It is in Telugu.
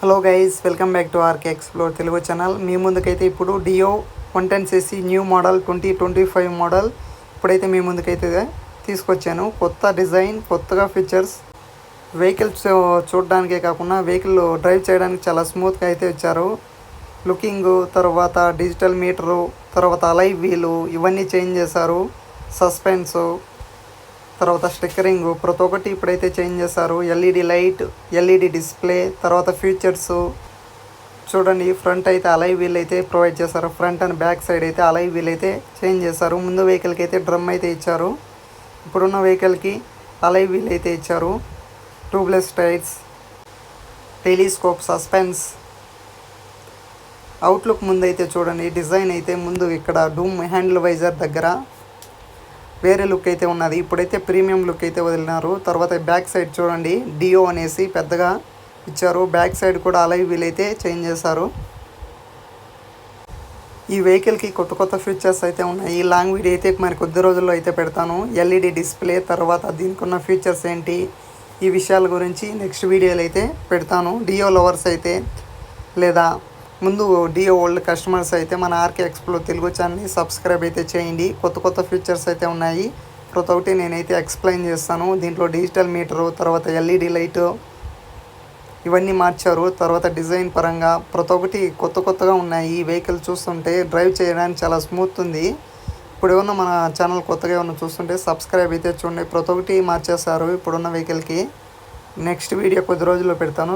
Hello guys, welcome back to RK explore Telugu channel. మీ ముందుకైతే ఇప్పుడు డియో 110cc న్యూ మోడల్ 2025 మోడల్ ఇప్పుడైతే మీ ముందుకైతే తీసుకొచ్చాను. కొత్త డిజైన్, కొత్తగా ఫీచర్స్, వెహికల్స్ చూడడానికే కాకుండా వెహికల్ డ్రైవ్ చేయడానికి చాలా స్మూత్గా అయితే ఇచ్చారు. లుకింగ్, తర్వాత డిజిటల్ మీటరు, తర్వాత అలై వీలు ఇవన్నీ చేంజ్ చేశారు. సస్పెన్సు, తర్వాత స్టిక్కరింగ్ ప్రతి ఒక్కటి ఇప్పుడైతే చేంజ్ చేశారు. ఎల్ఈడి లైట్, ఎల్ఈడి డిస్ప్లే, తర్వాత ఫీచర్స్ చూడండి. ఫ్రంట్ అయితే అలై వీల్ అయితే ప్రొవైడ్ చేశారు. ఫ్రంట్ అండ్ బ్యాక్ సైడ్ అయితే అలై వీల్ అయితే చేంజ్ చేశారు. ముందు వెహికల్కి అయితే డ్రమ్ అయితే ఇచ్చారు. ఇప్పుడున్న వెహికల్కి అలై వీల్ అయితే ఇచ్చారు. Tubeless tyres, telescope suspense. Outlook ముందు అయితే చూడండి, డిజైన్ అయితే ముందు ఇక్కడ డూమ్ హ్యాండిల్ వైజర్ దగ్గర వేరే లుక్ అయితే ఉన్నది. ఇప్పుడైతే ప్రీమియం లుక్ అయితే వదిలినారు. తర్వాత బ్యాక్ సైడ్ చూడండి, డియో అనేసి పెద్దగా ఇచ్చారు. బ్యాక్ సైడ్ కూడా అలై వీల్ అయితే చేంజ్ చేశారు. ఈ వెహికల్కి కొత్త కొత్త ఫీచర్స్ అయితే ఉన్నాయి. ఈ లాంగ్ వీడియో అయితే మరి కొద్ది రోజుల్లో అయితే పెడతాను. ఎల్ఈడి డిస్ప్లే, తర్వాత దీనికి ఉన్న ఫీచర్స్ ఏంటి, ఈ విషయాల గురించి నెక్స్ట్ వీడియోలో అయితే పెడతాను. డియో లవర్స్ అయితే లేదా ముందు డియో ఓల్డ్ కస్టమర్స్ అయితే మన ఆర్కే ఎక్స్ప్లోర్ తెలుగు ఛానల్ని సబ్స్క్రైబ్ అయితే చేయండి. కొత్త కొత్త ఫీచర్స్ అయితే ఉన్నాయి. ప్రతి ఒక్కటి నేనైతే ఎక్స్ప్లెయిన్ చేస్తాను. దీంట్లో డిజిటల్ మీటరు, తర్వాత ఎల్ఈడి లైటు ఇవన్నీ మార్చారు. తర్వాత డిజైన్ పరంగా ప్రతి ఒక్కటి కొత్త కొత్తగా ఉన్నాయి. ఈ వెహికల్ చూస్తుంటే డ్రైవ్ చేయడానికి చాలా స్మూత్ ఉంది. ఇప్పుడు ఏమన్నా మన ఛానల్ కొత్తగా ఏమన్నా చూస్తుంటే సబ్స్క్రైబ్ అయితే చూడండి. ప్రతి ఒక్కటి మార్చేస్తారు ఇప్పుడున్న వెహికల్కి. నెక్స్ట్ వీడియో కొద్ది రోజుల్లో పెడతాను.